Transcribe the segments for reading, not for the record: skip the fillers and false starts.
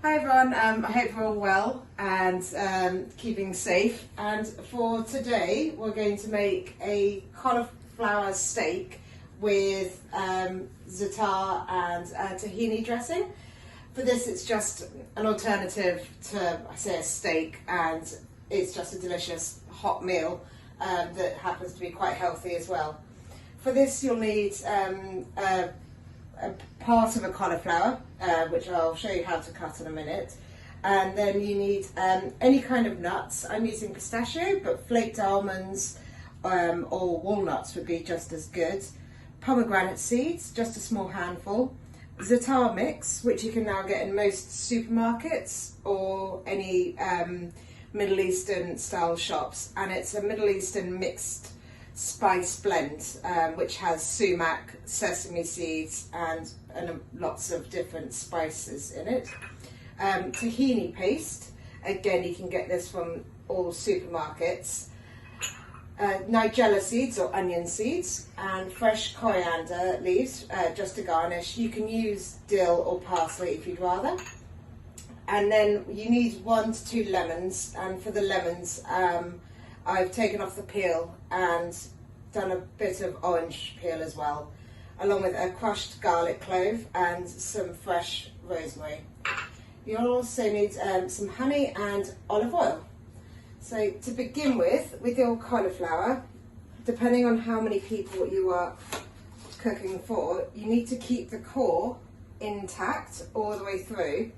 Hi everyone, I hope you're all well and keeping safe. And for today, we're going to make a cauliflower steak with za'atar and tahini dressing. For this, it's just an alternative to, I say, a steak, and it's just a delicious hot meal that happens to be quite healthy as well. For this, you'll need a part of a cauliflower, which I'll show you how to cut in a minute, and then you need any kind of nuts. I'm using pistachio, but flaked almonds or walnuts would be just as good. Pomegranate seeds, just a small handful. Za'atar mix, which you can now get in most supermarkets or any Middle Eastern style shops, and it's a Middle Eastern mixed spice blend which has sumac, sesame seeds and lots of different spices in it. Tahini paste, again you can get this from all supermarkets. Nigella seeds or onion seeds, and fresh coriander leaves just to garnish. You can use dill or parsley if you'd rather. And then you need 1 to 2 lemons, and for the lemons I've taken off the peel and done a bit of orange peel as well, along with a crushed garlic clove and some fresh rosemary. You'll also need some honey and olive oil. So to begin with your cauliflower, depending on how many people you are cooking for, you need to keep the core intact all the way through.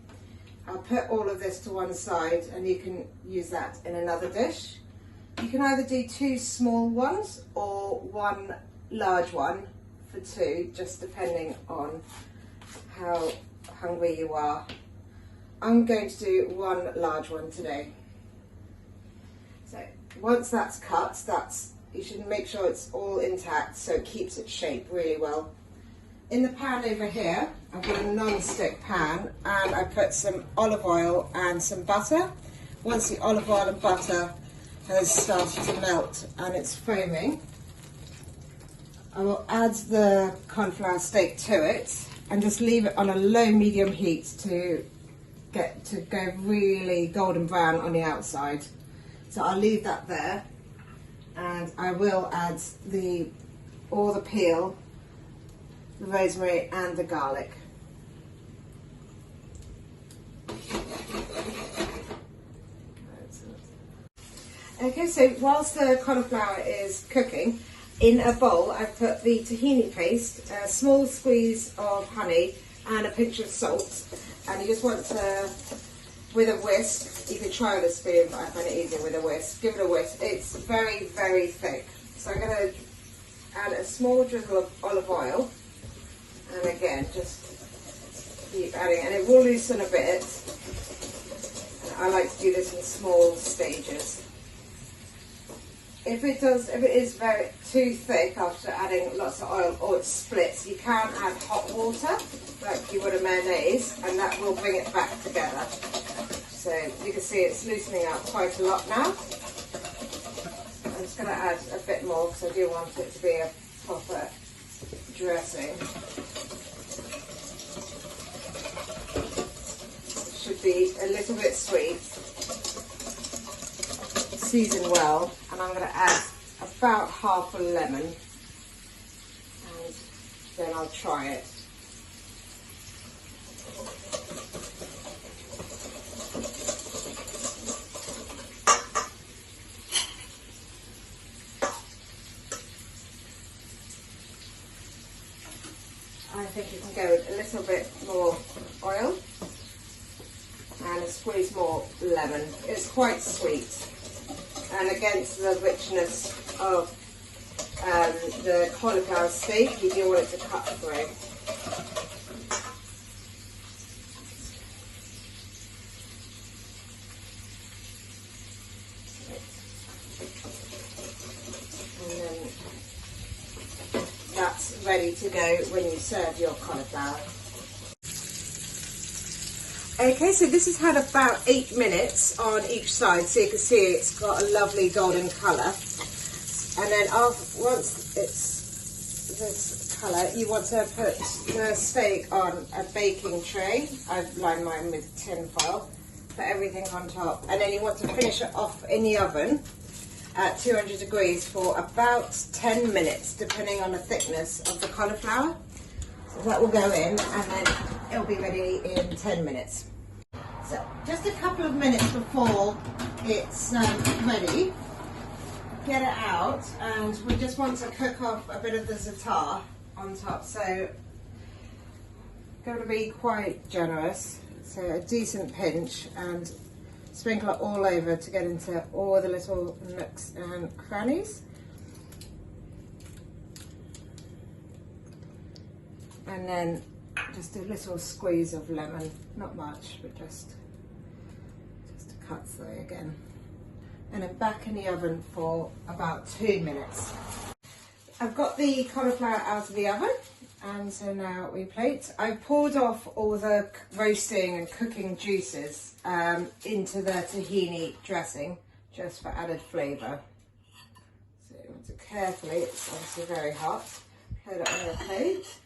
I'll put all of this to one side and you can use that in another dish. You can either do 2 small ones or 1 large one for 2, just depending on how hungry you are. I'm going to do 1 large one today. So once that's cut, you should make sure it's all intact so it keeps its shape really well. In the pan over here, I've got a non-stick pan and I put some olive oil and some butter. Once the olive oil and butter has started to melt and it's foaming, I will add the cauliflower steak to it and just leave it on a low-medium heat to get to go really golden brown on the outside. So I'll leave that there, and I will add all the peel, the rosemary and the garlic. Okay, so whilst the cauliflower is cooking, in a bowl I've put the tahini paste, a small squeeze of honey and a pinch of salt, and you just want to, with a whisk, you can try with a spoon, but I find it easier with a whisk. Give it a whisk. It's very, very thick. So I'm going to add a small drizzle of olive oil, and again, just keep adding, and it will loosen a bit. And I like to do this in small stages. If it is very too thick after adding lots of oil or it splits, you can add hot water like you would a mayonnaise, and that will bring it back together. So you can see it's loosening up quite a lot now. I'm just going to add a bit more because I do want it to be a proper dressing. It should be a little bit sweet. Season well, and I'm going to add about half a lemon, and then I'll try it. I think you can go with a little bit more oil and a squeeze more lemon. It's quite sweet, and against the richness of the cauliflower steak, you do want it to cut through. And then that's ready to go when you serve your cauliflower. Okay, so this has had about 8 minutes on each side, so you can see it's got a lovely golden colour. And then once this colour, you want to put the steak on a baking tray. I've lined mine with tin foil. Put everything on top, and then you want to finish it off in the oven at 200 degrees for about 10 minutes, depending on the thickness of the cauliflower. So that will go in, and then it'll be ready in 10 minutes. So just a couple of minutes before it's ready, get it out, and we just want to cook off a bit of the za'atar on top. So going to be quite generous, so a decent pinch, and sprinkle it all over to get into all the little nooks and crannies. And then just a little squeeze of lemon, not much, but just a cut through again. And then back in the oven for about 2 minutes. I've got the cauliflower out of the oven, and so now we plate. I poured off all the roasting and cooking juices into the tahini dressing, just for added flavour. So you want to carefully, it's obviously very hot, put it on your plate,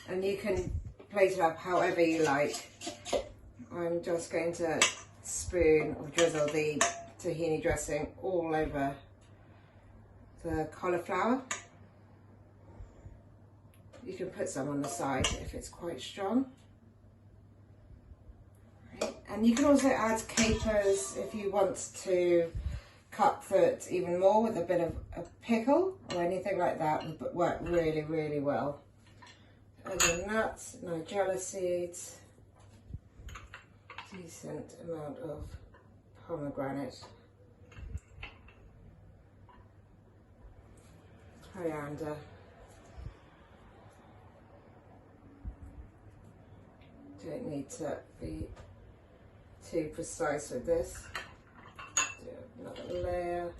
and you can plate it up however you like. I'm just going to spoon or drizzle the tahini dressing all over the cauliflower. You can put some on the side if it's quite strong. Right. And you can also add capers if you want to cut through it even more with a bit of a pickle or anything like that, would work really, really well. And the nuts, nigella seeds, decent amount of pomegranate, coriander, don't need to be too precise with this. Do another layer.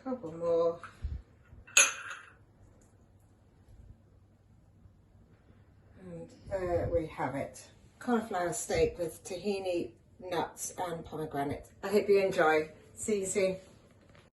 Couple more. And there we have it. Cauliflower steak with tahini, nuts and pomegranate. I hope you enjoy. See you soon.